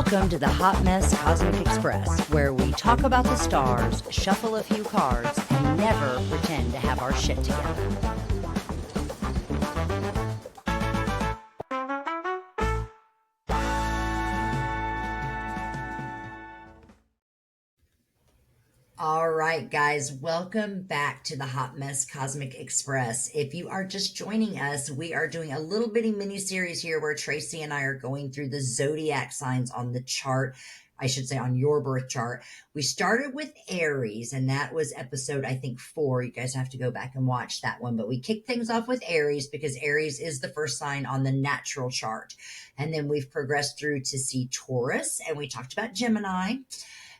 Welcome to the Hot Mess Cosmic Express, where we talk about the stars, shuffle a few cards, and never pretend to have our shit together. All right, guys, welcome back to the Hot Mess Cosmic Express. If you are just joining us, we are doing a little bitty mini series here where Tracy and I are going through the zodiac signs on the chart. I should say on your birth chart. We started with Aries, and that was episode, I think, 4. You guys have to go back and watch that one. But we kicked things off with Aries because Aries is the first sign on the natural chart. And then we've progressed through to see Taurus, and we talked about Gemini.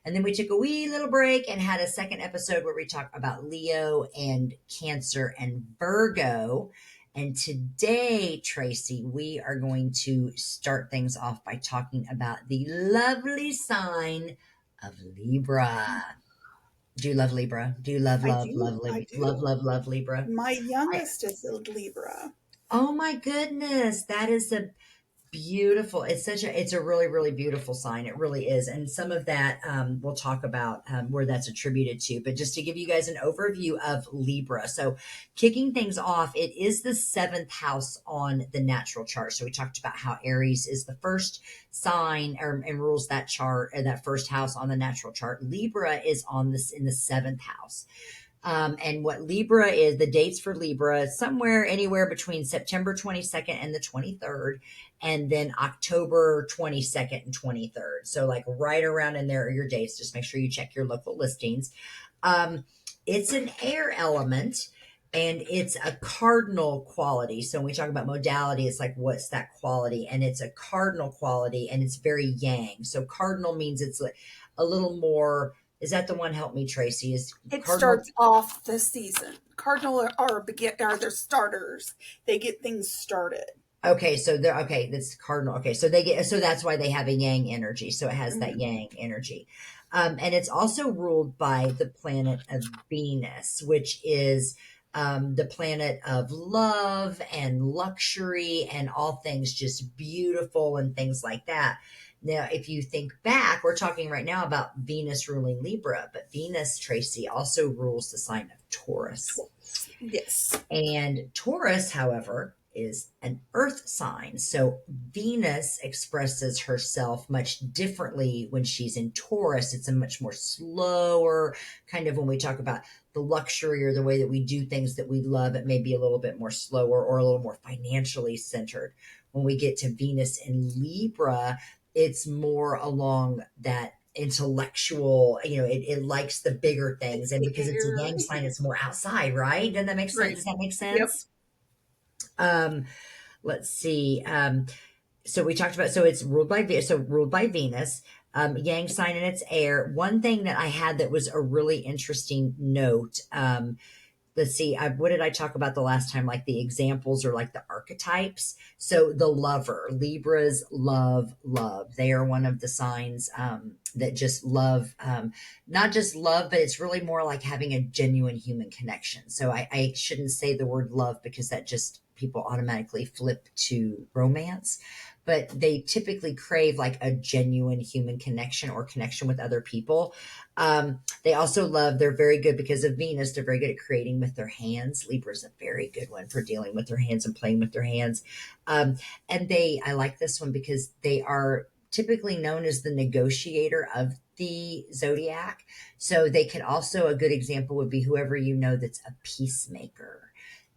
And then we took a wee little break and had a second episode where we talk about Leo and Cancer and Virgo. And today, Tracy, we are going to start things off by talking about the lovely sign of Libra. Do you love Libra? Do you love Libra? My youngest is a Libra. Oh my goodness. That is a beautiful. It's a really, really beautiful sign. It really is. And some of that we'll talk about where that's attributed to. But just to give you guys an overview of Libra. So kicking things off, it is the 7th house on the natural chart. So we talked about how Aries is the first sign and rules that chart, or that first house on the natural chart. Libra is in the 7th house. And what Libra is, the dates for Libra, somewhere anywhere between September 22nd and the 23rd, and then October 22nd and 23rd. So like right around in there are your dates. Just make sure you check your local listings. It's an air element, and it's a cardinal quality. So when we talk about modality, it's like, what's that quality? And it's a cardinal quality, and it's very yang. So cardinal means it's like a little more. Is that the one? Help me, Tracy. It starts off the season. Cardinal are their starters. They get things started. Okay, so that's cardinal. Okay, so that's why they have a yang energy. So it has that yang energy. And it's also ruled by the planet of Venus, which is the planet of love and luxury and all things just beautiful and things like that. Now, if you think back, we're talking right now about Venus ruling Libra, but Venus, Tracy, also rules the sign of Taurus. Yes. And Taurus, however, is an earth sign. So Venus expresses herself much differently when she's in Taurus. It's a much more slower kind of, when we talk about the luxury or the way that we do things that we love, it may be a little bit more slower or a little more financially centered. When we get to Venus in Libra, it's more along that intellectual, it likes the bigger things. And because it's a yang sign, it's more outside, right? Doesn't that make sense? Right. Does that make sense? Yep. Let's see. So we talked about, so it's ruled by Venus, yang sign, and it's air. One thing that I had that was a really interesting note, let's see, what did I talk about the last time? Like the examples or like the archetypes. So the lover, Libras love. They are one of the signs that just love, not just love, but it's really more like having a genuine human connection. So I shouldn't say the word love because that just, people automatically flip to romance. But they typically crave like a genuine human connection or connection with other people. They also they're very good because of Venus. They're very good at creating with their hands. Libra is a very good one for dealing with their hands and playing with their hands. And I like this one because they are typically known as the negotiator of the zodiac. So they could also, a good example would be whoever that's a peacemaker.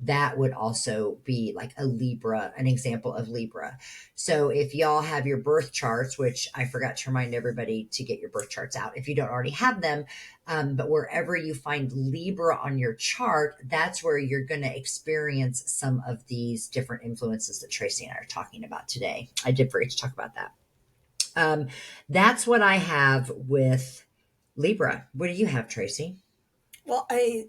That would also be like a Libra, an example of Libra. So if y'all have your birth charts, which I forgot to remind everybody to get your birth charts out if you don't already have them, but wherever you find Libra on your chart, that's where you're going to experience some of these different influences that Tracy and I are talking about today. I did forget to talk about that. That's what I have with Libra. What do you have, Tracy? Well, I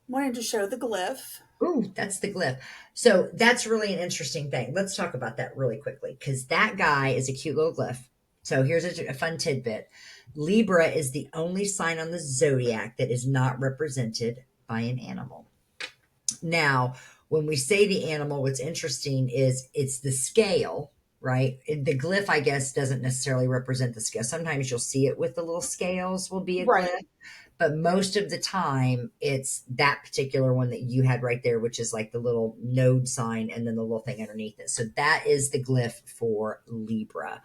wanted to show the glyph. Ooh, that's the glyph. So that's really an interesting thing. Let's talk about that really quickly because that guy is a cute little glyph. So here's a fun tidbit. Libra is the only sign on the zodiac that is not represented by an animal. Now, when we say the animal, what's interesting is it's the scale, right? The glyph, I guess, doesn't necessarily represent the scale. Sometimes you'll see it with the little scales will be a Right. glyph, but most of the time it's that particular one that you had right there, which is like the little node sign and then the little thing underneath it. So that is the glyph for Libra.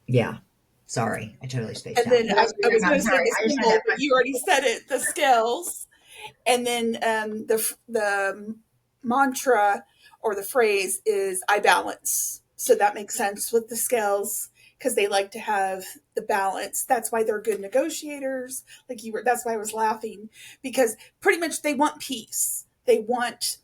Yeah. Sorry, I totally spaced And out. then What else were I you talking was about? going I'm to say sorry. the I just had that symbol, but you question. already said it, the scales. And then the mantra or the phrase is I balance. So that makes sense with the scales because they like to have the balance. That's why they're good negotiators. Like you were, that's why I was laughing because pretty much they want peace. They want,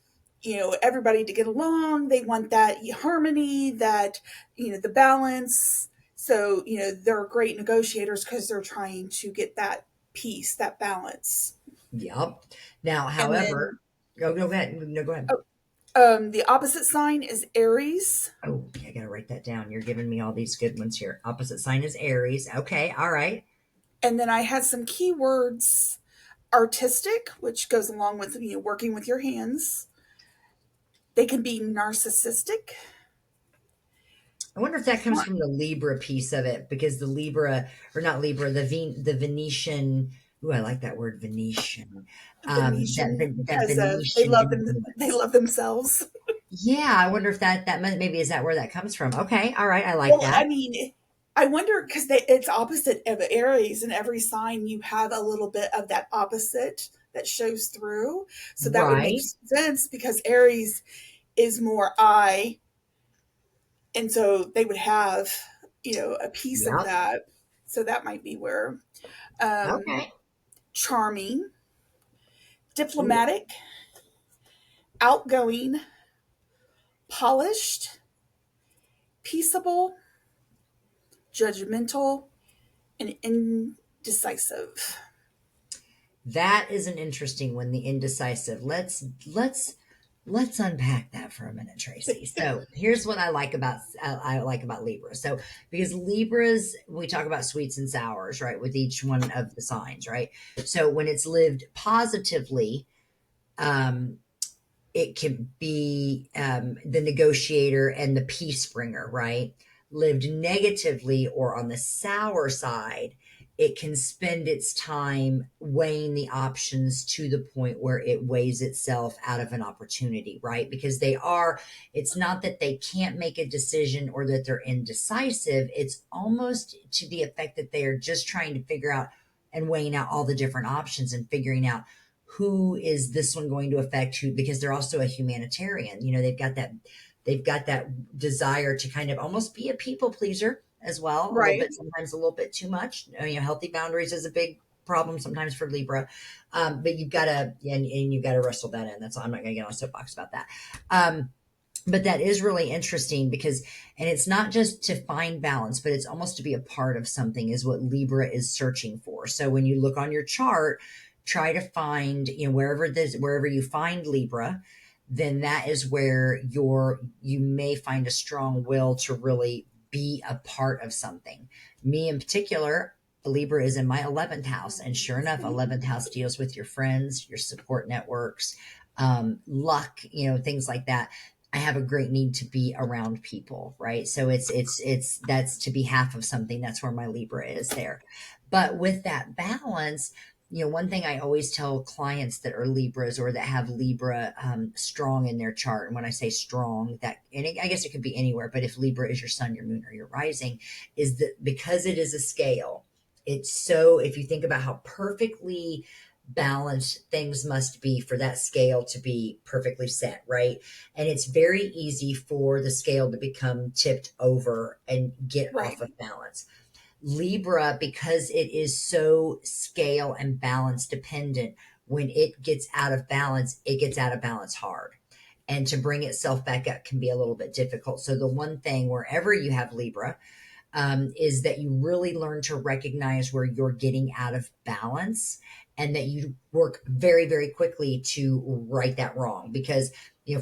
everybody to get along. They want that harmony, that, the balance. So, they're great negotiators because they're trying to get that peace, that balance. Yep. Now, And however, then go ahead. No, go ahead. oh, the opposite sign is Aries. Oh, okay, I gotta write that down. You're giving me all these good ones here. Opposite sign is Aries. Okay, all right. And then I had some keywords artistic, which goes along with working with your hands. They can be narcissistic. I wonder if that comes Fun. from the Libra piece of it, because the Libra, or not Libra, the Venetian. Ooh, I like that word, Venetian. Venetian That because Venetian. they love themselves. Yeah, I wonder if maybe is that where that comes from. Okay, all right, I like Well, that. I mean, I wonder because it's opposite of Aries, and every sign you have a little bit of that opposite that shows through. So that would make Right. sense because Aries is more I, and so they would have a piece of Yep. that. So that might be where um, Okay. charming, Ooh, diplomatic, outgoing, polished, peaceable, judgmental, and indecisive. that is an interesting one, the indecisive. Let's unpack that for a minute, Tracy. So here's what I like about Libra. So because Libras, we talk about sweets and sours, right, with each one of the signs, right? So when it's lived positively, um, it can be the negotiator and the peace bringer, right? Lived negatively or on the sour side, it can spend its time weighing the options to the point where it weighs itself out of an opportunity, right? Because it's not that they can't make a decision or that they're indecisive. It's almost to the effect that they are just trying to figure out and weighing out all the different options and figuring out who is this one going to affect who, because they're also a humanitarian. They've got that desire to kind of almost be a people pleaser as well, a little Right. bit, sometimes a little bit too much. Healthy boundaries is a big problem sometimes for Libra. But you've got to, and you've got to wrestle that in. That's all. I'm not going to get on a soapbox about that. But that is really interesting because, and it's not just to find balance, but it's almost to be a part of something is what Libra is searching for. So when you look on your chart, try to find, wherever you find Libra, then that is where you may find a strong will to really be a part of something. Me in particular, Libra is in my 11th house. And sure enough, 11th house deals with your friends, your support networks, luck, things like that. I have a great need to be around people, right? So it's that's to be half of something. That's where my Libra is there. But with that balance, one thing I always tell clients that are Libras or that have Libra strong in their chart, and when I say strong, I guess it could be anywhere, but if Libra is your sun, your moon, or your rising, is that because it is a scale, if you think about how perfectly balanced things must be for that scale to be perfectly set, right? And it's very easy for the scale to become tipped over and get Right. off of balance. Libra, because it is so scale and balance dependent, when it gets out of balance, it gets out of balance hard. And to bring itself back up can be a little bit difficult. So, the one thing, wherever you have Libra, is that you really learn to recognize where you're getting out of balance and that you work very, very quickly to right that wrong. Because,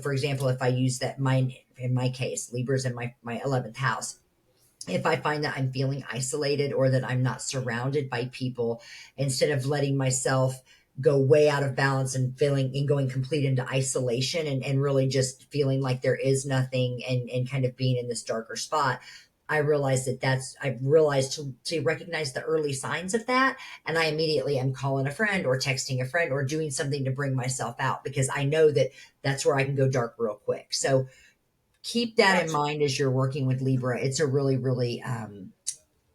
for example, if I use in my case, Libra's in my 11th house, if I find that I'm feeling isolated or that I'm not surrounded by people, instead of letting myself go way out of balance and feeling and going complete into isolation and really just feeling like there is nothing and kind of being in this darker spot. I realized I've realized to recognize the early signs of that. And I immediately am calling a friend or texting a friend or doing something to bring myself out because I know that that's where I can go dark real quick. So keep that in Gotcha. mind as you're working with Libra. It's a really, really,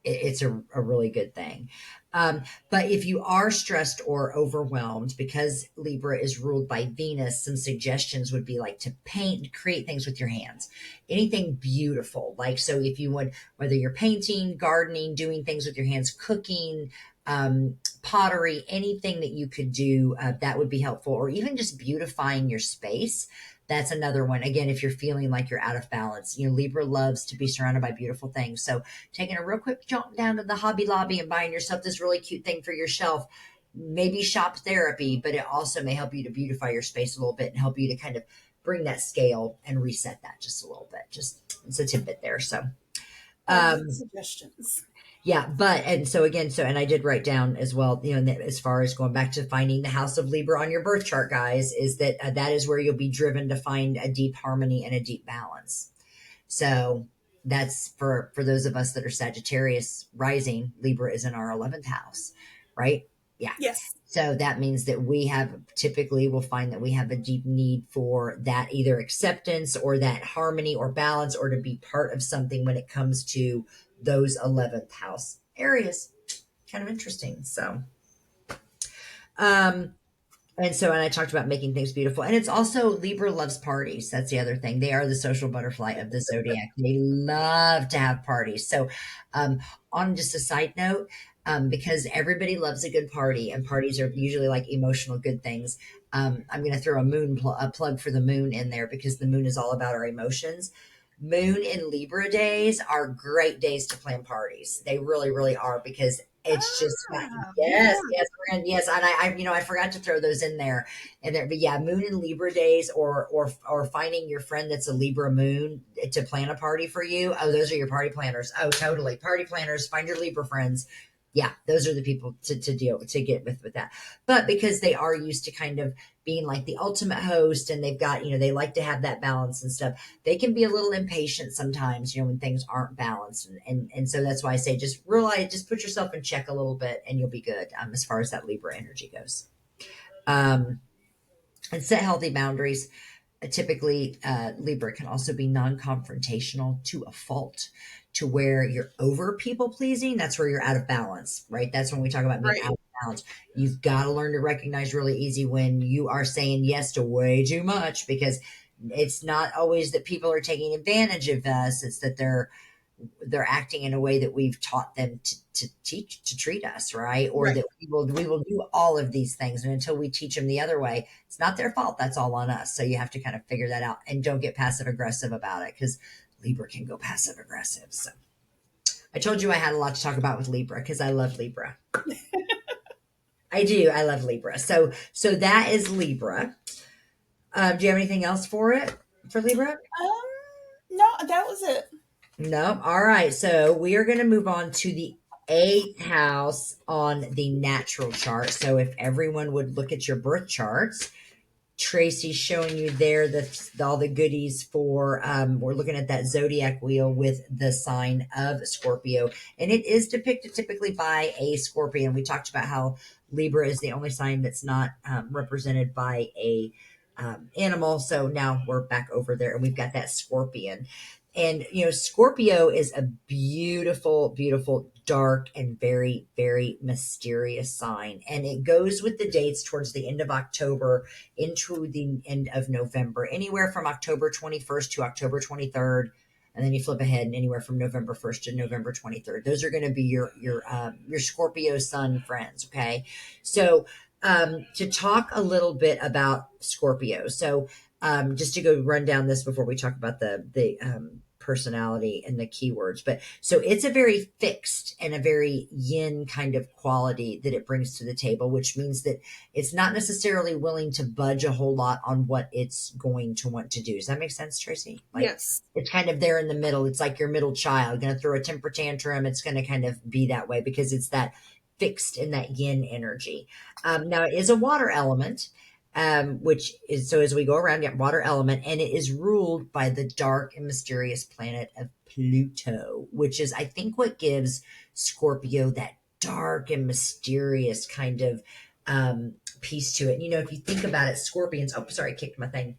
it's a really good thing. Um, but if you are stressed or overwhelmed, because Libra is ruled by Venus, some suggestions would be like to paint, create things with your hands, anything beautiful. Like, so if you would, whether you're painting, gardening, doing things with your hands, cooking, pottery, anything that you could do, that would be helpful, or even just beautifying your space. That's another one. Again, if you're feeling like you're out of balance, Libra loves to be surrounded by beautiful things. So taking a real quick jaunt down to the Hobby Lobby and buying yourself this really cute thing for your shelf, maybe shop therapy, but it also may help you to beautify your space a little bit and help you to kind of bring that scale and reset that just a little bit. Just it's a tidbit there. So, All good um, suggestions. yeah, but and so again, so and I did write down as well, as far as going back to finding the house of Libra on your birth chart, guys, is that that is where you'll be driven to find a deep harmony and a deep balance. So that's for those of us that are Sagittarius rising, Libra is in our 11th house, right? Yeah. Yes. So that means that we have typically will find that we have a deep need for that either acceptance or that harmony or balance or to be part of something when it comes to those 11th house areas. Kind of interesting. So, um, and I talked about making things beautiful. And it's also Libra loves parties. That's the other thing. They are the social butterfly of the zodiac. They love to have parties. So, on just a side note, because everybody loves a good party, and parties are usually like emotional good things. I'm going to throw a plug for the moon in there because the moon is all about our emotions. Moon and Libra days are great days to plan parties. They really, really are because it's just yes, Yeah. yes, friend, yes. And I forgot to throw those in there. But yeah, Moon and Libra days, or finding your friend that's a Libra Moon to plan a party for you. Oh, those are your party planners. Oh, totally, party planners. Find your Libra friends. Yeah, those are the people to deal with, to get with that. But because they are used to kind of being like the ultimate host, and they've got they like to have that balance and stuff, they can be a little impatient sometimes, when things aren't balanced. And so that's why I say just realize, just put yourself in check a little bit and you'll be good, as far as that Libra energy goes. Um, and set healthy boundaries. Typically, Libra can also be non confrontational to a fault, to where you're over people pleasing. That's where you're out of balance, right? That's when we talk about being out Right. of balance. You've got to learn to recognize really easy when you are saying yes to way too much, because it's not always that people are taking advantage of us. It's that they're acting in a way that we've taught them to teach to treat us, right? Or Right. that we will do all of these things, and until we teach them the other way, it's not their fault. That's all on us. So you have to kind of figure that out, and don't get passive aggressive about it, because Libra can go passive aggressive. So I told you I had a lot to talk about with Libra because I love Libra. I do. I love Libra. So that is Libra. Do you have anything else for it, for Libra? No, that was it. No. All right. So we are going to move on to the eighth house on the natural chart. So if everyone would look at your birth charts, Tracy's showing you there all the goodies for. We're looking at that zodiac wheel with the sign of Scorpio, and it is depicted typically by a scorpion. We talked about how Libra is the only sign that's not represented by a animal. So now we're back over there, and we've got that scorpion. And Scorpio is a beautiful, beautiful, dark, and very, very mysterious sign. And it goes with the dates towards the end of October into the end of November, anywhere from October 21st to October 23rd. And then you flip ahead, and anywhere from November 1st to November 23rd. Those are going to be your Scorpio sun friends. Okay. So, to talk a little bit about Scorpio. So, just to go run down this before we talk about the personality and the keywords. But so it's a very fixed and a very yin kind of quality that it brings to the table, which means that it's not necessarily willing to budge a whole lot on what it's going to want to do. Does that make sense, Tracy? Like, Yes. it's kind of there in the middle. It's like your middle child going to throw a temper tantrum. It's going to kind of be that way because it's that fixed in that yin energy. Now it is a water element, which is, so as we go around, yeah, water element, and it is ruled by the dark and mysterious planet of Pluto, which is, I think, what gives Scorpio that dark and mysterious kind of piece to it. You know, if you think about it, scorpions, oh, sorry, I kicked my thing.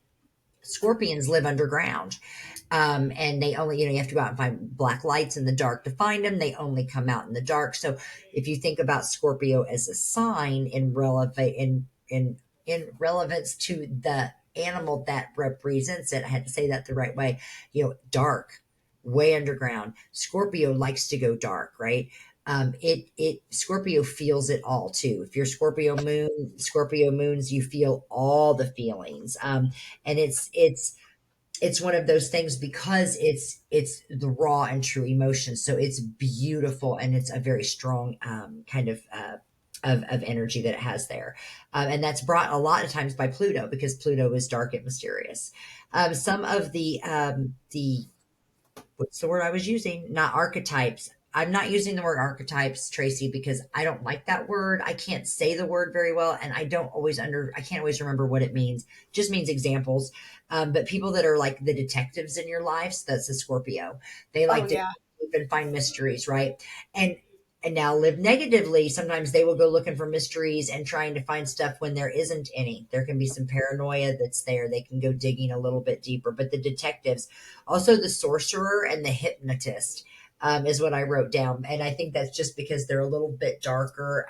Scorpions live underground. And they only, you have to go out and find black lights in the dark to find them. They only come out in the dark. So if you think about Scorpio as a sign in relevance to the animal that represents it, I had to say that the right way, dark, way underground. Scorpio likes to go dark, right? It Scorpio feels it all too. If you're Scorpio moons, you feel all the feelings. And it's one of those things because it's the raw and true emotion. So it's beautiful, and it's a very strong kind of energy that it has there, and that's brought a lot of times by Pluto, because Pluto is dark and mysterious. Some of the what's the word I was using? Not archetypes. I'm not using the word archetypes, Tracy, because I don't like that word. I can't say the word very well, and I can't always remember what it means. It just means examples. But people that are like the detectives in your lives, that's a Scorpio. They Oh like to yeah. and find mysteries, right? And and now live negatively. Sometimes they will go looking for mysteries and trying to find stuff when there isn't any. There can be some paranoia that's there. They can go digging a little bit deeper. But the detectives, also the sorcerer and the hypnotist, is what I wrote down. And I think that's just because they're a little bit darker.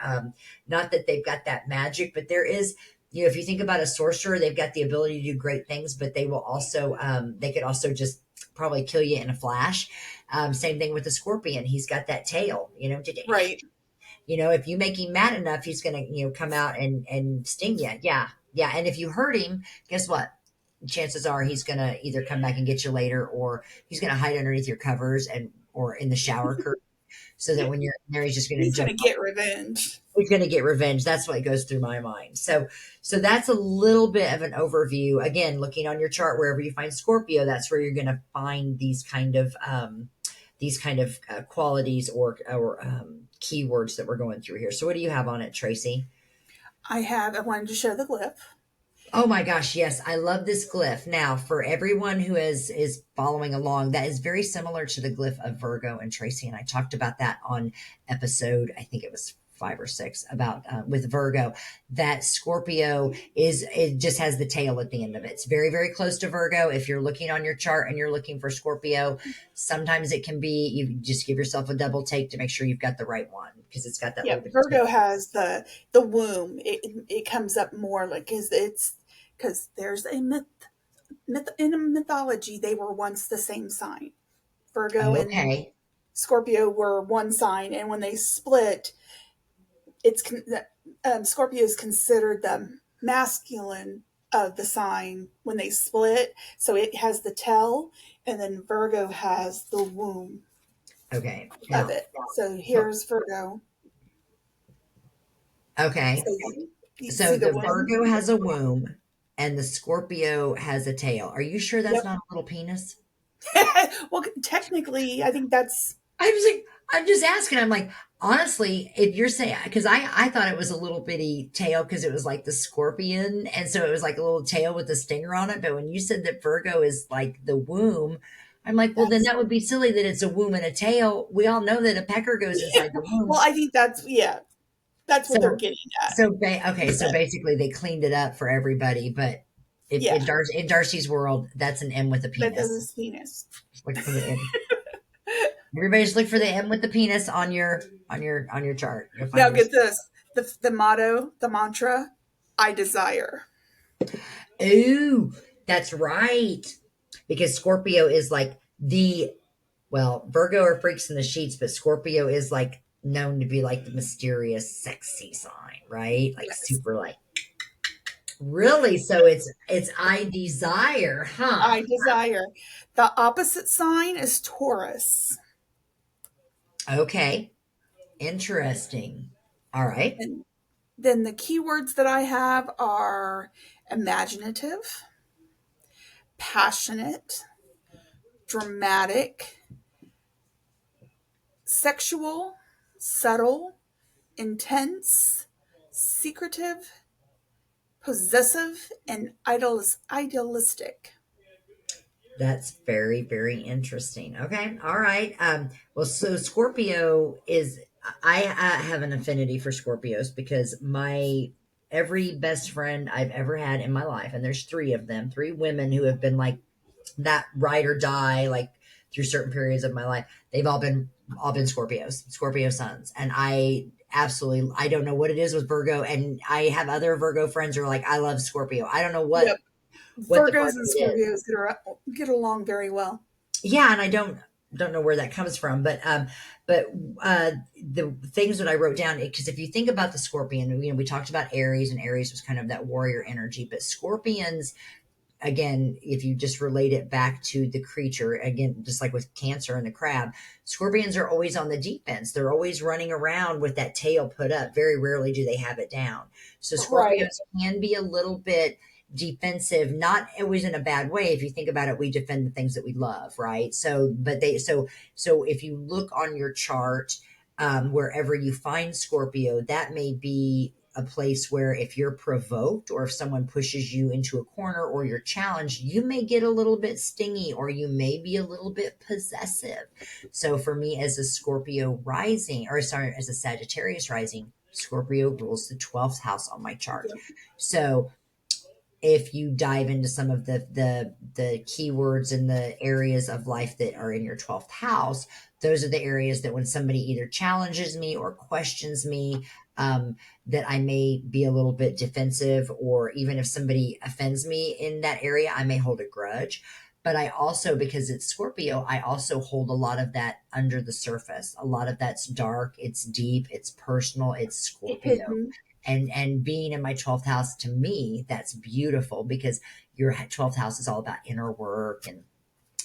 Not that they've got that magic, but there is, if you think about a sorcerer, they've got the ability to do great things, but they could also just probably kill you in a flash. Same thing with the scorpion. He's got that tail, Right. if you make him mad enough, he's going to, come out and sting you. Yeah. Yeah. And if you hurt him, guess what? Chances are he's going to either come back and get you later, or he's going to hide underneath your covers or in the shower curtain, so that when you're in there, he's just going to He's jump. gonna get revenge. He's going to get revenge. That's what goes through my mind. So that's a little bit of an overview. Again, looking on your chart, wherever you find Scorpio, that's where you're going to find these kind of qualities or keywords that we're going through here. So what do you have on it, Tracy? I wanted to show the glyph. Oh my gosh, yes, I love this glyph. Now, for everyone who is following along, that is very similar to the glyph of Virgo, and Tracy and I talked about that on episode, I think it was 5 or 6, about with Virgo. That Scorpio it just has the tail at the end of it. It's very, very close to Virgo. If you're looking on your chart and you're looking for Scorpio, sometimes it can be, you just give yourself a double take to make sure you've got the right one, because it's got that Yeah, little bit of Virgo tail. has the womb. It comes up more like because there's a myth in a mythology. They were once the same sign. Virgo and Okay. Scorpio were one sign, and when they split, Scorpio is considered the masculine of the sign when they split. So it has the tail, and then Virgo has the womb Okay. of Now, it. So so, here's Virgo. okay. So you So see the the womb. Virgo has a womb and the Scorpio has a tail. Are you sure that's Yep. not a little penis? Well, technically, I think that's I was like, I'm just asking. I'm like, honestly, if you're saying, because I thought it was a little bitty tail because it was like the scorpion. And so it was like a little tail with a stinger on it. But when you said that Virgo is like the womb, I'm like, well, then that's. that would be silly that it's a womb and a tail. We all know that a pecker goes inside the Well, womb. I think that's what they're So, getting at. okay, so basically they cleaned it up for everybody, but if Yeah, in Darcy's world, that's an M with a that does penis. his penis. Look for the M. Everybody just look for the M with the penis on your chart. You'll Now find your. get this: the motto, the mantra, I desire. Ooh, that's right. Because Scorpio is like Virgo are freaks in the sheets, but Scorpio is like known to be like the mysterious, sexy sign, right? Like Yes, super, like, really. So it's I desire, huh? I desire. The opposite sign is Taurus, Okay, interesting. All right. and then the keywords that I have are imaginative, passionate, dramatic, sexual, subtle, intense, secretive, possessive, and idealistic. That's very, very interesting. Okay. All right. Well, so Scorpio is, I have an affinity for Scorpios because my every best friend I've ever had in my life, and there's three of them, three women who have been like that ride or die, like through certain periods of my life. They've all been Scorpios, Scorpio suns. And I don't know what it is with Virgo. And I have other Virgo friends who are like, I love Scorpio. I don't know Yep. what the Virgos part and of it is. Scorpios get along very well. Yeah, and I don't know where that comes from, but the things that I wrote down, because if you think about the scorpion, we talked about Aries, and Aries was kind of that warrior energy, but scorpions, again, if you just relate it back to the creature, again, just like with Cancer and the crab, scorpions are always on the defense. They're always running around with that tail put up. Very rarely do they have it down. So Right. Scorpios can be a little bit defensive, not always in a bad way. If you think about it, we defend the things that we love, right? So if you look on your chart, wherever you find Scorpio, that may be a place where if you're provoked or if someone pushes you into a corner or you're challenged, you may get a little bit stingy or you may be a little bit possessive. So for me, as a Scorpio rising, or sorry, as a Sagittarius rising, Scorpio rules the 12th house on my chart. Yep. So if you dive into some of the keywords and the areas of life that are in your 12th house, those are the areas that when somebody either challenges me or questions me, that I may be a little bit defensive, or even if somebody offends me in that area, I may hold a grudge. But I also, because it's Scorpio, I also hold a lot of that under the surface. A lot of that's dark, it's deep, it's personal, it's Scorpio. Hidden. And being in my 12th house, to me, that's beautiful because your 12th house is all about inner work and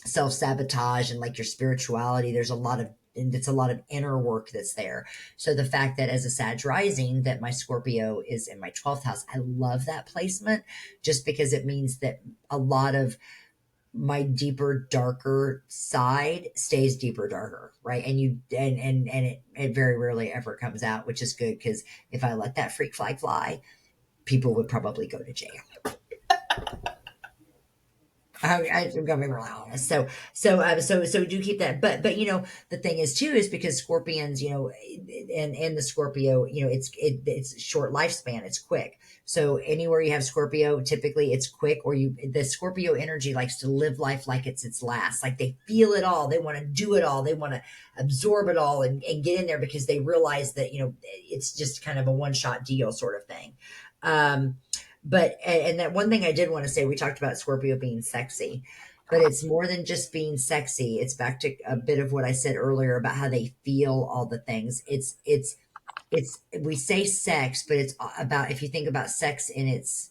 self-sabotage and like your spirituality. It's a lot of inner work that's there. So the fact that as a Sag rising that my Scorpio is in my 12th house, I love that placement, just because it means that a lot of my deeper, darker side stays deeper, darker, right? And it very rarely ever comes out, which is good, because if I let that freak flag fly, people would probably go to jail. I'm gonna be really honest. So do keep that. But the thing is too is because Scorpions, and the Scorpio, it's short lifespan. It's quick. So anywhere you have Scorpio, typically it's quick. Or the Scorpio energy likes to live life like it's its last. Like they feel it all. They want to do it all. They want to absorb it all and get in there, because they realize that it's just kind of a one shot deal sort of thing. But and that one thing I did want to say, we talked about Scorpio being sexy, but it's more than just being sexy. It's back to a bit of what I said earlier about how they feel all the things. It's we say sex, but it's about, if you think about sex in its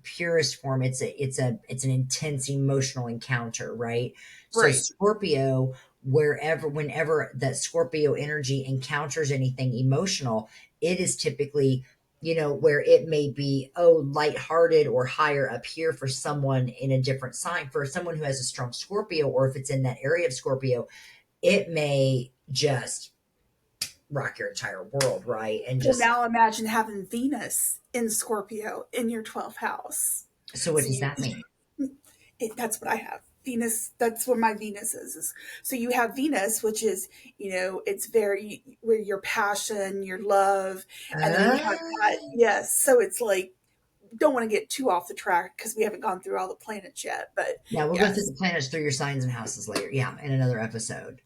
purest form, it's an intense emotional encounter, right? So Right. Scorpio, whenever that Scorpio energy encounters anything emotional, it is typically, where it may be, lighthearted or higher up here for someone in a different sign. For someone who has a strong Scorpio, or if it's in that area of Scorpio, it may just rock your entire world, right? And Well, just, now imagine having Venus in Scorpio in your 12th house. so what So does that mean? that's what I have. Venus, that's where my Venus is. So you have Venus, which is, it's very where your passion, your love, and then you have that. Uh, Yes. So it's like, don't want to get too off the track because we haven't gone through all the planets yet. But yeah, we'll go through yes. the planets through your signs and houses later. Yeah, in another episode.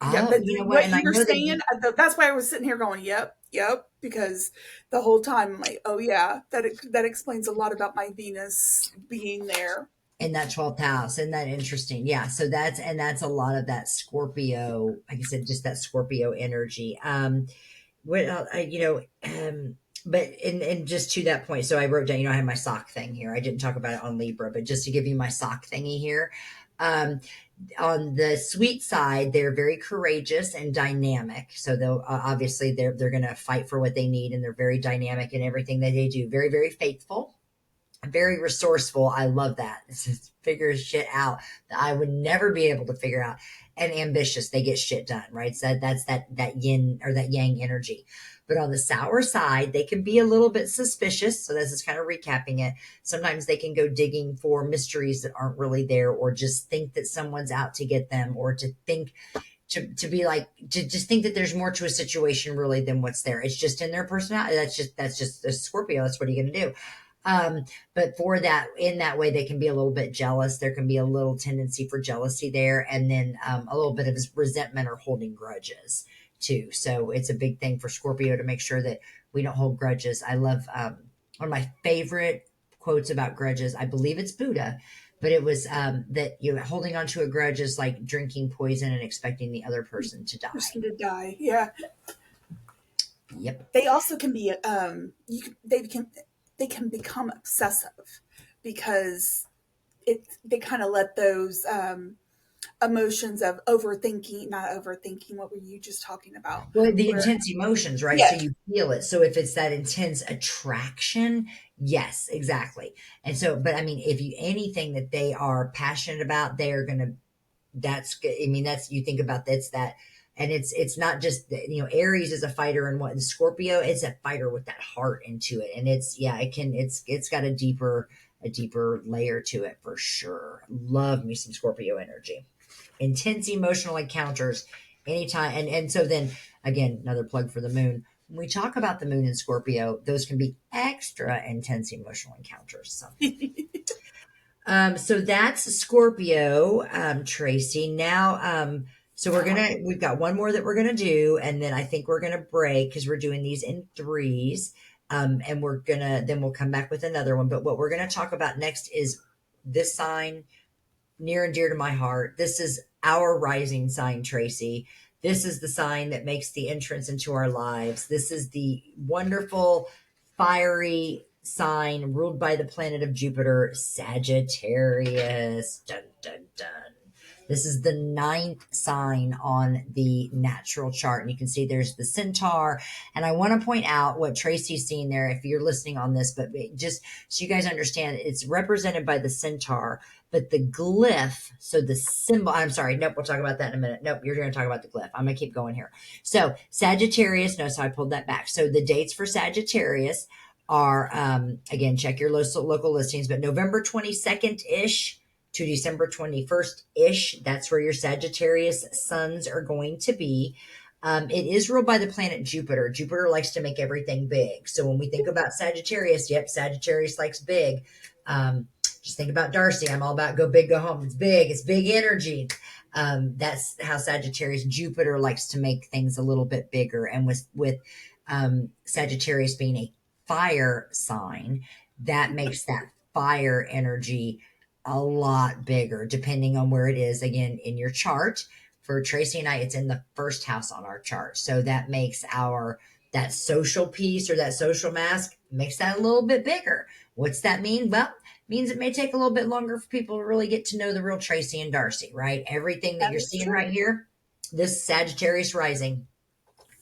Yeah, Oh, but you know what? what And I you're know that saying, that's why I was sitting here going, yep, yep, because the whole time I'm like, oh yeah, that explains a lot about my Venus being there. in that 12th house, isn't that interesting? Yeah. So that's a lot of that Scorpio, like I said, just that Scorpio energy. What else, but and just to that point, so I wrote down, I have my sock thing here. I didn't talk about it on Libra, but just to give you my sock thingy here. Um, on the sweet side, they're very courageous and dynamic. So they'll, obviously they're going to fight for what they need, and they're very dynamic in everything that they do. Very, very faithful. very resourceful. I love that. It's just figures shit out that I would never be able to figure out. And ambitious, they get shit done, right? So that's that yin or that yang energy. But on the sour side, they can be a little bit suspicious. So this is kind of recapping it. Sometimes they can go digging for mysteries that aren't really there, or just think that someone's out to get them, or to think to be like to just think that there's more to a situation really than what's there. It's just in their personality. That's just a Scorpio. That's what are you going to do? Um, but for that, in that way, they can be a little bit jealous. There can be a little tendency for jealousy there, and then a little bit of resentment or holding grudges too. So it's a big thing for Scorpio to make sure that we don't hold grudges. I love one of my favorite quotes about grudges. I believe it's Buddha, but it was that holding on to a grudge is like drinking poison and expecting the other person to die. Person to die. Yeah. Yep. They also can be they can become obsessive because they kind of let those emotions of overthinking, not overthinking, what were you just talking about, Well, the where intense emotions, right? So yeah, you feel it. So if it's that intense attraction, yes, exactly. And so, but I mean, if you anything that they are passionate about, they are gonna. I mean, that's you think about that's that, and it's not just Aries is a fighter, and what and Scorpio, it's a fighter with that heart into it, and it's yeah, it's got a deeper layer to it for sure. Love me some Scorpio energy, intense emotional encounters anytime. And so then again, another plug for the moon. When we talk about the moon in Scorpio, those can be extra intense emotional encounters. So that's Scorpio, Tracy. Now, so we've got one more that we're gonna do, and then I think we're gonna break because we're doing these in threes. And then we'll come back with another one. But what we're gonna talk about next is this sign near and dear to my heart. This is our rising sign, Tracy. This is the sign that makes the entrance into our lives. This is the wonderful, fiery sign ruled by the planet of Jupiter, Sagittarius. Dun, dun, dun. This is the ninth sign on the natural chart. And you can see there's the centaur. And I want to point out what Tracy's seeing there if you're listening on this, but just so you guys understand, it's represented by the centaur, but the glyph, so the symbol, I'm sorry, nope, we'll talk about that in a minute. Nope, you're going to talk about the glyph. I'm going to keep going here. So Sagittarius, no, so I pulled that back. So the dates for Sagittarius are, again, check your local listings, but November 22nd ish to December 21st ish. That's where your Sagittarius suns are going to be. It is ruled by the planet Jupiter. Jupiter likes to make everything big. So when we think about Sagittarius, yep, Sagittarius likes big. Just think about Darcy. I'm all about go big, go home. It's big. It's big energy. That's how Sagittarius, Jupiter likes to make things a little bit bigger. And with Sagittarius being a fire sign, that makes that fire energy a lot bigger, depending on where it is. Again, in your chart for Tracy and I, it's in the first house on our chart. So that makes that social piece or that social mask makes that a little bit bigger. What's that mean? Well, means it may take a little bit longer for people to really get to know the real Tracy and Darcy, right? Everything that that you're is seeing true. right here, this Sagittarius rising,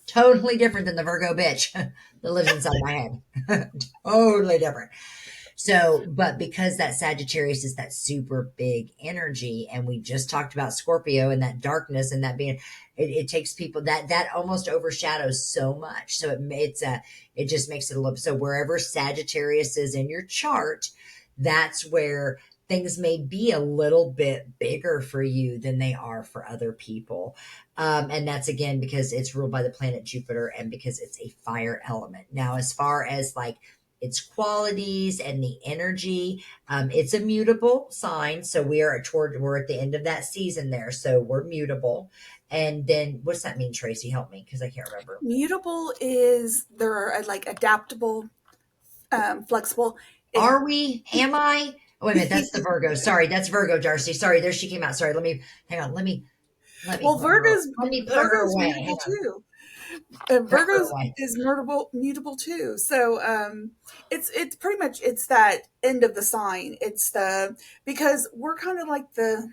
totally different than the Virgo bitch that lives inside my head. Totally different. So, but because that Sagittarius is that super big energy, and we just talked about Scorpio and that darkness and that being, it takes people that almost overshadows so much. So it just makes it a little. So wherever Sagittarius is in your chart, that's where things may be a little bit bigger for you than they are for other people. And that's again because it's ruled by the planet Jupiter and because it's a fire element. Now, as far as like its qualities and the energy. It's a mutable sign, so we're at the end of that season there, so we're mutable. And then what's that mean, Tracy? Help me because I can't remember. Mutable is they're like adaptable, flexible. It, Are we? Am I? Oh, wait a minute, that's the Virgo. Sorry, that's Virgo, Darcy. Sorry, there she came out. Sorry, let me hang on. Let me well, put her. Virgo's Let me put her Virgo's away. Hang mutable on. too. And Put her Virgo's away. is mutable too. So it's pretty much it's that end of the sign. It's the because we're kind of like the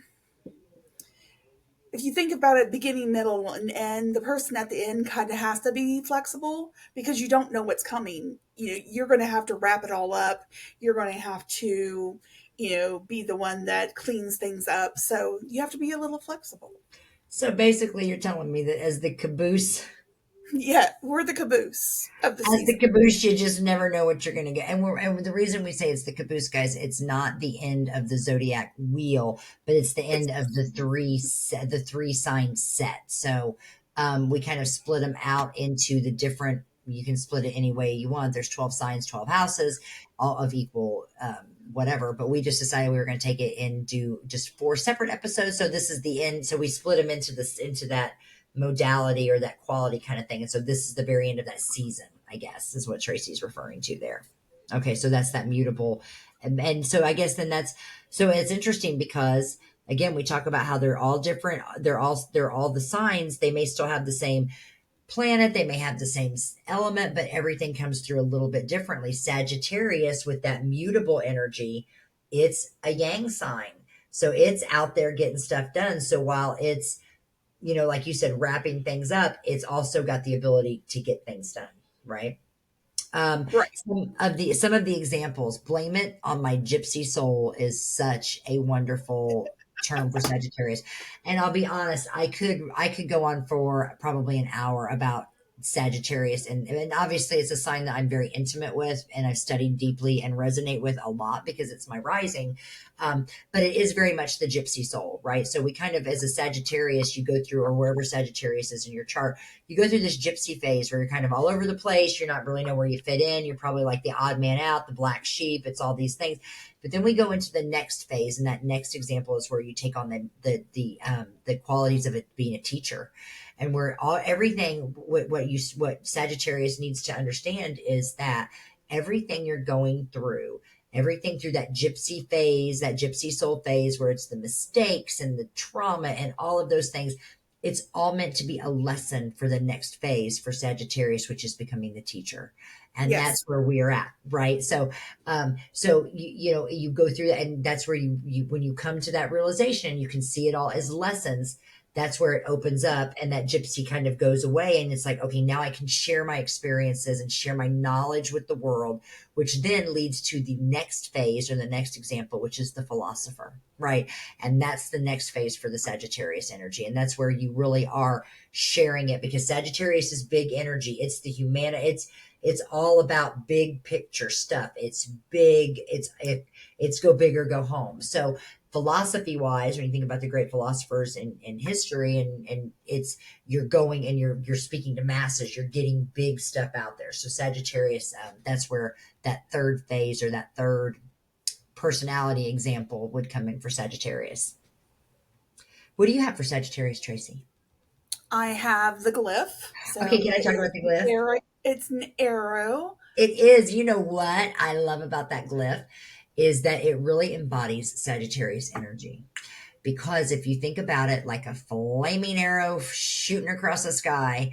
if you think about it, beginning, middle, and end, the person at the end kind of has to be flexible because you don't know what's coming. you're going to have to wrap it all up. You're going to have to, be the one that cleans things up. So you have to be a little flexible. So basically, you're telling me that Yeah, we're the caboose of the as the season. caboose, you just never know what you're going to get. And the reason we say it's the caboose, guys, it's not the end of the zodiac wheel, but it's the It's end of the three sign set. So we kind of split them out into the different. You can split it any way you want. There's 12 signs, 12 houses, all of equal whatever. But we just decided we were going to take it and do just four separate episodes. So this is the end. So we split them into that modality or that quality kind of thing. And so this is the very end of that season, I guess, is what Tracy's referring to there. Okay, so that's that mutable. And so I guess then that's so it's interesting because again, we talk about how they're all different. They're all the signs. They may still have the same planet, they may have the same element, but everything comes through a little bit differently. Sagittarius with that mutable energy, it's a yang sign. So it's out there getting stuff done. So while it's like you said, wrapping things up, it's also got the ability to get things done, right? right. Some of the examples, blame it on my gypsy soul is such a wonderful term for Sagittarius. And I'll be honest, I could go on for probably an hour about Sagittarius, and obviously it's a sign that I'm very intimate with and I've studied deeply and resonate with a lot because it's my rising. But it is very much the gypsy soul, right? So we kind of, as a Sagittarius, you go through, or wherever Sagittarius is in your chart, you go through this gypsy phase where you're kind of all over the place. You're not really know where you fit in. You're probably like the odd man out, the black sheep. It's all these things. But then we go into the next phase, and that next example is where you take on the qualities of it being a teacher, and where everything what Sagittarius needs to understand is that everything you're going through. Everything through that gypsy phase, that gypsy soul phase, where it's the mistakes and the trauma and all of those things, it's all meant to be a lesson for the next phase for Sagittarius, which is becoming the teacher. And Yes. that's where we are at, right? So you go through that, and that's where you when you come to that realization, you can see it all as lessons. That's where it opens up, and that gypsy kind of goes away, and it's like, okay, now I can share my experiences and share my knowledge with the world, which then leads to the next phase or the next example, which is the philosopher, right? And that's the next phase for the Sagittarius energy. And that's where you really are sharing it, because Sagittarius is big energy. It's the it's all about big picture stuff. It's big. It's go big or go home. So philosophy wise, when you think about the great philosophers in history, and it's you're going and you're speaking to masses, you're getting big stuff out there. So Sagittarius, that's where that third phase or that third personality example would come in for Sagittarius. What do you have for Sagittarius, Tracy? I have the glyph. Okay, So can I talk about the glyph? it's an arrow. It is. You know what I love about that glyph is that it really embodies Sagittarius energy. Because if you think about it like a flaming arrow shooting across the sky,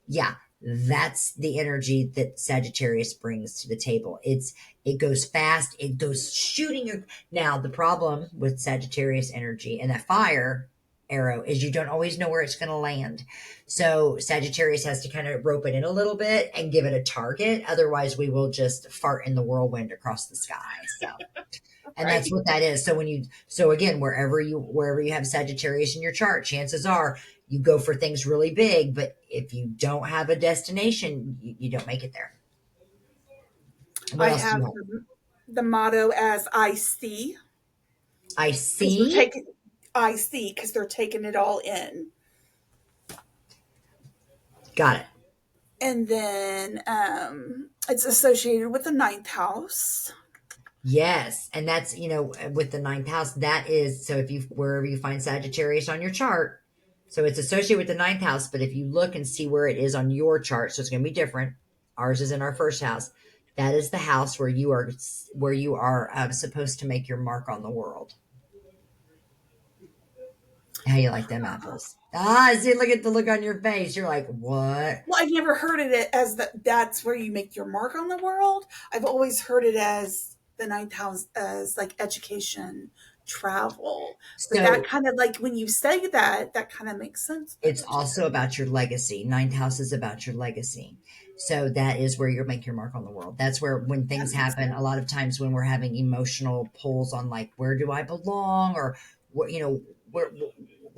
yeah, that's the energy that Sagittarius brings to the table. It goes fast, it goes shooting. Now the problem with Sagittarius energy and that fire arrow is you don't always know where it's going to land. So Sagittarius has to kind of rope it in a little bit and give it a target. Otherwise, we will just fart in the whirlwind across the sky. So and that's Right. what that is. So again, wherever you have Sagittarius in your chart, chances are you go for things really big, but if you don't have a destination, you don't make it there. What I else do have you have? the motto as I see, I because they're see. taking I see because they're taking it all in. Got it. And then it's associated with the ninth house. Yes, and that's with the ninth house. That is so if you wherever you find Sagittarius on your chart, so it's associated with the ninth house. But if you look and see where it is on your chart, so it's going to be different. Ours is in our first house. That is the house where you are supposed to make your mark on the world. How you like them apples? Ah, see, look at the look on your face. You're like, what? Well, I've never heard it as that's where you make your mark on the world. I've always heard it as the ninth house as like education, travel. But that So kind of like when you say that, that kind of makes sense then, it's what you also said. about your legacy. Ninth house is about your legacy. So that is where you'll make your mark on the world. That's where, when That things makes happen, a sense. lot of times when we're having emotional pulls on like, where do I belong? Or what, where,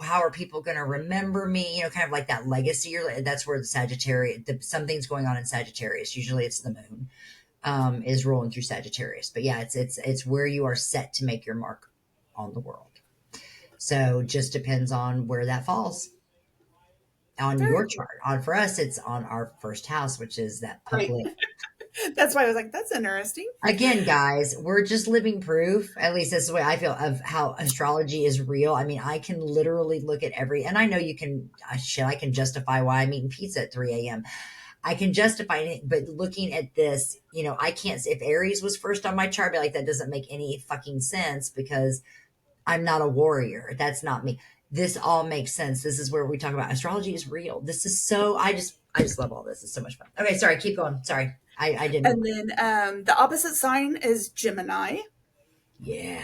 how are people going to remember me? Kind of like that legacy. That's where the Sagittarius, something's going on in Sagittarius. Usually it's the moon, is rolling through Sagittarius. But yeah, it's where you are set to make your mark on the world. So just depends on where that falls on Very your cool. chart. On For us, it's on our first house, which is that Right. public. That's why I was like, that's interesting. Again, guys, we're just living proof. At least that's the way I feel of how astrology is real. I mean, I can literally look at and I know you can. Shit, I can justify why I'm eating pizza at 3 a.m. I can justify it, but looking at this, I can't. If Aries was first on my chart, I'd be like, that doesn't make any fucking sense because I'm not a warrior. That's not me. This all makes sense. This is where we talk about astrology is real. This is so, I just love all this. It's so much fun. Okay, sorry, keep going. Sorry. I didn't. And then the opposite sign is Gemini, Yeah,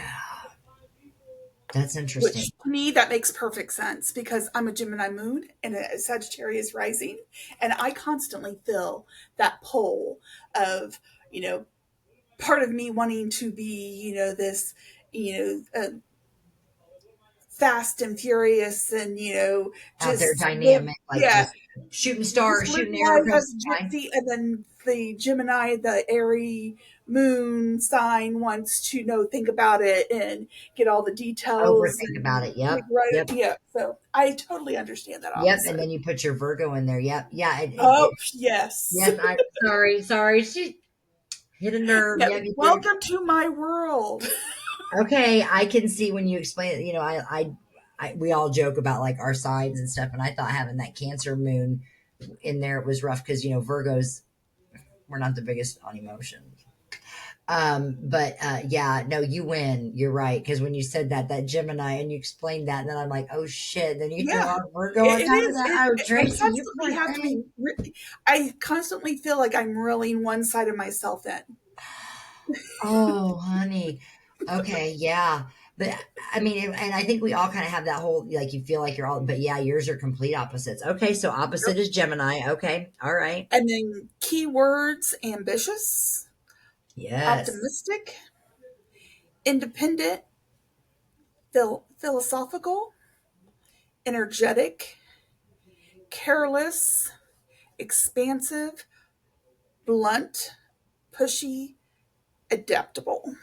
that's interesting. which to me that makes perfect sense because I'm a Gemini moon and a Sagittarius rising, and I constantly feel that pull of you know part of me wanting to be this fast and furious and Out there, just live, dynamic, like yeah, just shooting just stars, live shooting arrow life across as the a sky. gypsy. And then the Gemini, the airy moon sign, wants to think about it and get all the details Overthink about and it. Yep. right, Yep. yeah. So I totally understand that Yep. And opposite. then you put your Virgo in there. Yep. Yeah. Oh yes. Yes. Sorry. She hit a nerve. Yeah, Yep. You threw. welcome to my world. Okay, I can see when you explain it. We all joke about like our signs and stuff, and I thought having that Cancer moon in there was rough because Virgos, we're not the biggest on emotions. But yeah, no, you win. You're right because when you said that Gemini and you explained that, and then I'm like, oh shit. Then you threw Yeah, on Virgo on it top of is. that. Oh, I Tracy, you constantly poor have to be. thing. I constantly feel like I'm reeling one side of myself in. Oh, honey. Okay, yeah. But I mean, and I think we all kind of have that whole like you feel like you're all, but yeah, yours are complete opposites. Okay, so opposite Yep. is Gemini. Okay, all right. And then keywords: ambitious, Yes. optimistic, independent, philosophical, energetic, careless, expansive, blunt, pushy, adaptable.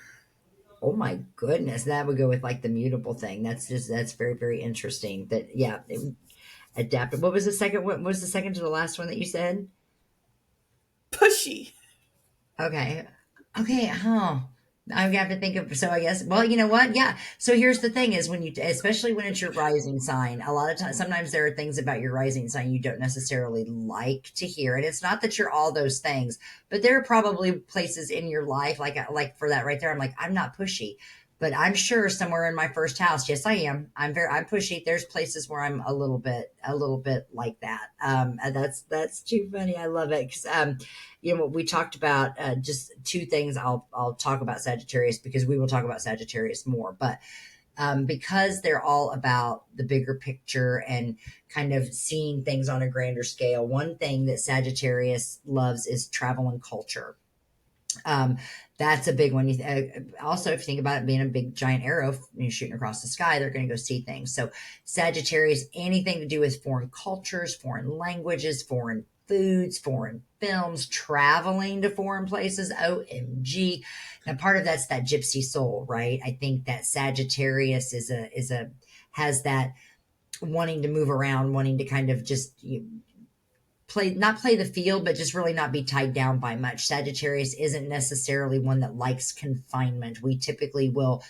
Oh my goodness, that would go with like the mutable thing. That's very very interesting. That yeah, adaptive. What was the second? What was the second to the last one that you said? Pushy. Okay. Okay. Huh. I have to think of, so I guess, well, you know what? Yeah. So here's the thing is when especially when it's your rising sign, a lot of times, sometimes there are things about your rising sign you don't necessarily like to hear. And it's not that you're all those things, but there are probably places in your life, like for that right there, I'm like, I'm not pushy, but I'm sure somewhere in my first house, yes, I am. I'm pushy. There's places where I'm a little bit like that. And that's too funny. I love it. 'Cause, we talked about just two things. I'll talk about Sagittarius because we will talk about Sagittarius more, but because they're all about the bigger picture and kind of seeing things on a grander scale. One thing that Sagittarius loves is travel and culture. Um, that's a big one. Also, if you think about it being a big giant arrow shooting across the sky, they're going to go see things. So, Sagittarius, anything to do with foreign cultures, foreign languages, foreign foods, foreign films, traveling to foreign places. OMG. Now, part of that's that gypsy soul, right? I think that Sagittarius has that wanting to move around, wanting to kind of just not play the field, but just really not be tied down by much. Sagittarius isn't necessarily one that likes confinement. We typically will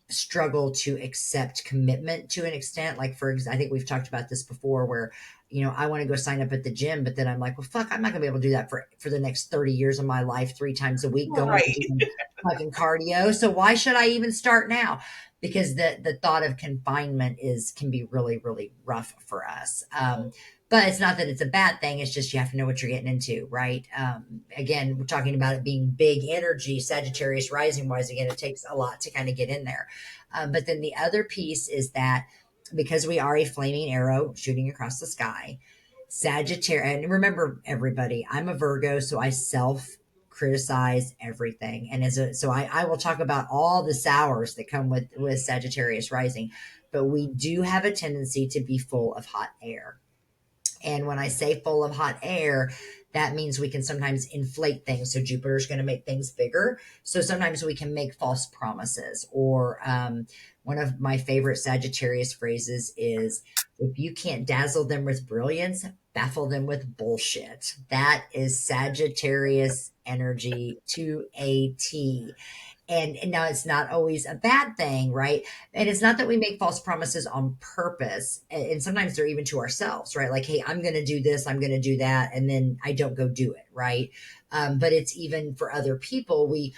struggle to accept commitment to an extent. Like I think we've talked about this before, where I want to go sign up at the gym, but then I'm like, well, fuck, I'm not gonna be able to do that for the next 30 years of my life, 3 times a week, going and Right. doing fucking cardio. So why should I even start now? Because the thought of confinement can be really really rough for us. But it's not that it's a bad thing. It's just you have to know what you're getting into, right? Again, we're talking about it being big energy, Sagittarius rising wise. Again, it takes a lot to kind of get in there. But then the other piece is that because we are a flaming arrow shooting across the sky, Sagittarius, and remember everybody, I'm a Virgo, so I self criticize everything. And so I will talk about all the sours that come with Sagittarius rising, but we do have a tendency to be full of hot air. And when I say full of hot air, that means we can sometimes inflate things. So Jupiter's going to make things bigger. So sometimes we can make false promises. Or one of my favorite Sagittarius phrases is, if you can't dazzle them with brilliance, baffle them with bullshit. That is Sagittarius energy to a T. And now it's not always a bad thing, right? And it's not that we make false promises on purpose. And sometimes they're even to ourselves, right? Like, hey, I'm going to do this, I'm going to do that, and then I don't go do it, right? But it's even for other people. We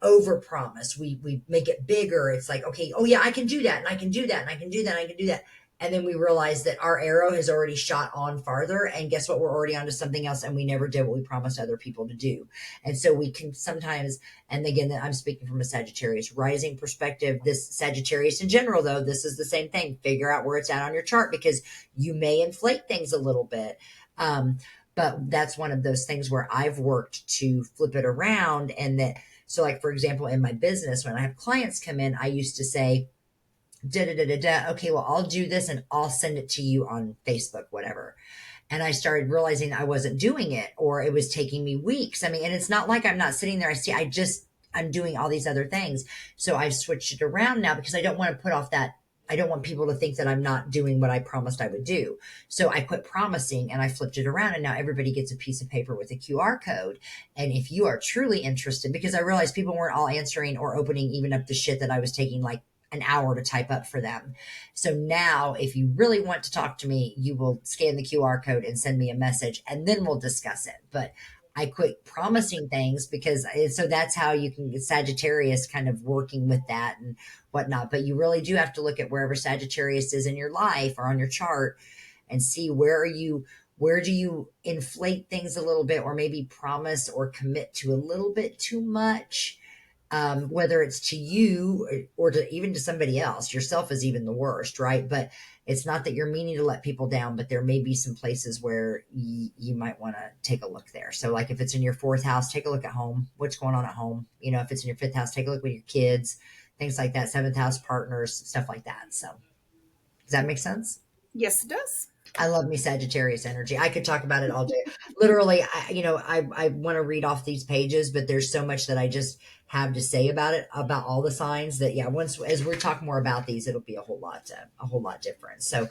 overpromise. We make it bigger. It's like, okay, oh yeah, I can do that, and I can do that, and I can do that, and I can do that. And then we realize that our arrow has already shot on farther, and guess what? We're already onto something else, and we never did what we promised other people to do. And so we can sometimes, and again, I'm speaking from a Sagittarius rising perspective. This Sagittarius in general, though, this is the same thing. Figure out where it's at on your chart because you may inflate things a little bit. But that's one of those things where I've worked to flip it around. And that, so like, for example, in my business, when I have clients come in, I used to say, da da da da da, okay, well, I'll do this and I'll send it to you on Facebook, whatever. And I started realizing I wasn't doing it or it was taking me weeks. I mean, and it's not like I'm not sitting there. I'm doing all these other things. So I've switched it around now because I don't want to put off that. I don't want people to think that I'm not doing what I promised I would do. So I quit promising and I flipped it around and now everybody gets a piece of paper with a QR code. And if you are truly interested, because I realized people weren't all answering or opening even up the shit that I was taking like an hour to type up for them. So now, if you really want to talk to me, you will scan the QR code and send me a message, and then we'll discuss it. But I quit promising things because so that's how you can get Sagittarius kind of working with that and whatnot. But you really do have to look at wherever Sagittarius is in your life or on your chart and see where do you inflate things a little bit or maybe promise or commit to a little bit too much, whether it's to you or to even to somebody else. Yourself is even the worst, right? But it's not that you're meaning to let people down, but there may be some places where you might want to take a look there. So like if it's in your fourth house, take a look at home. What's going on at home? You know, if it's in your fifth house, take a look with your kids, things like that, seventh house partners, stuff like that. So does that make sense? Yes, it does. I love me Sagittarius energy. I could talk about it all day. Literally, I want to read off these pages, but there's so much that I just have to say about it, about all the signs that, yeah, once, as we talk more about these, it'll be a whole lot different. So,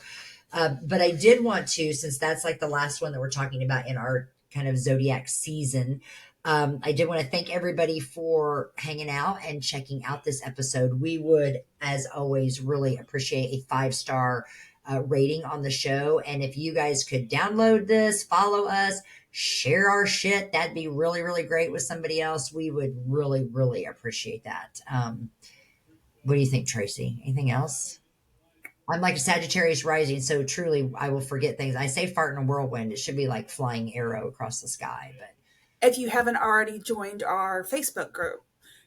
but I did want to, since that's like the last one that we're talking about in our kind of Zodiac season, I did want to thank everybody for hanging out and checking out this episode. We would, as always, really appreciate a 5-star rating on the show. And if you guys could download this, follow us, share our shit, that'd be really, really great with somebody else. We would really, really appreciate that. What do you think, Tracy? Anything else? I'm like a Sagittarius rising, so truly I will forget things. I say fart in a whirlwind. It should be like flying arrow across the sky, but If you haven't already joined our Facebook group,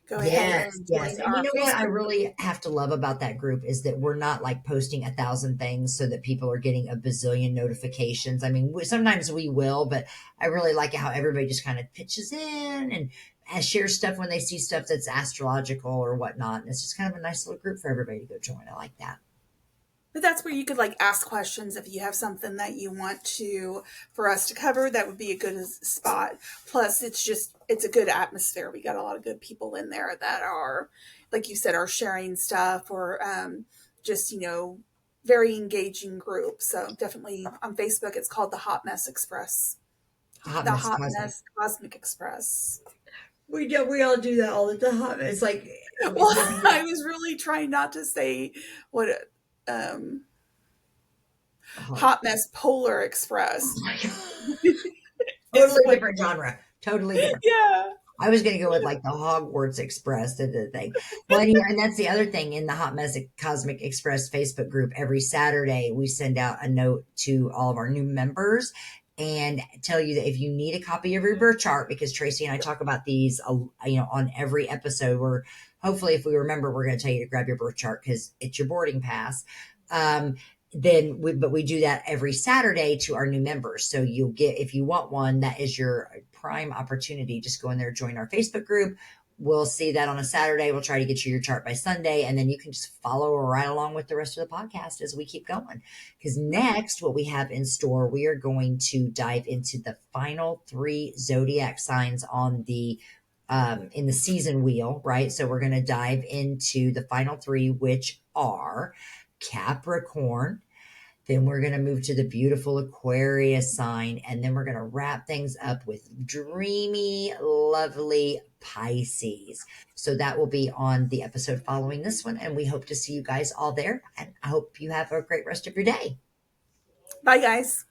go ahead yes, and yes. join And you our know what I Facebook group. really have to love about that group is that we're not like posting 1,000 things so that people are getting a bazillion notifications. I mean, sometimes we will, but I really like how everybody just kind of pitches in and shares stuff when they see stuff that's astrological or whatnot. And it's just kind of a nice little group for everybody to go join. I like that. But that's where you could like ask questions if you have something that you want to for us to cover. That would be a good spot. Plus, it's a good atmosphere. We got a lot of good people in there that are, like you said, are sharing stuff or just very engaging group. So definitely on Facebook, it's called the Hot Mess Express, Hot the mess Hot cosmic. Mess Cosmic Express. We all do that all the time. It's like Well, I was really trying not to say what um, hot. Hot Mess Polar Oh Express my god. is Totally what. different genre. Totally different. Yeah. I was going to go with like the Hogwarts Express the thing. Well, and that's the other thing in the Hot Mess Cosmic Express Facebook group. Every Saturday, we send out a note to all of our new members and tell you that if you need a copy of your birth chart, because Tracy and I talk about these, on every episode. Where hopefully, if we remember, we're going to tell you to grab your birth chart because it's your boarding pass. Um, but we do that every Saturday to our new members. So you'll get, if you want one, that is your prime opportunity. Just go in there, join our Facebook group. We'll see that on a Saturday. We'll try to get you your chart by Sunday, and then you can just follow right along with the rest of the podcast as we keep going. Because next, what we have in store, we are going to dive into the final 3 zodiac signs on the in the season wheel, right? So we're going to dive into the final 3, which are Capricorn. Then we're going to move to the beautiful Aquarius sign. And then we're going to wrap things up with dreamy, lovely Pisces. So that will be on the episode following this one. And we hope to see you guys all there. And I hope you have a great rest of your day. Bye, guys.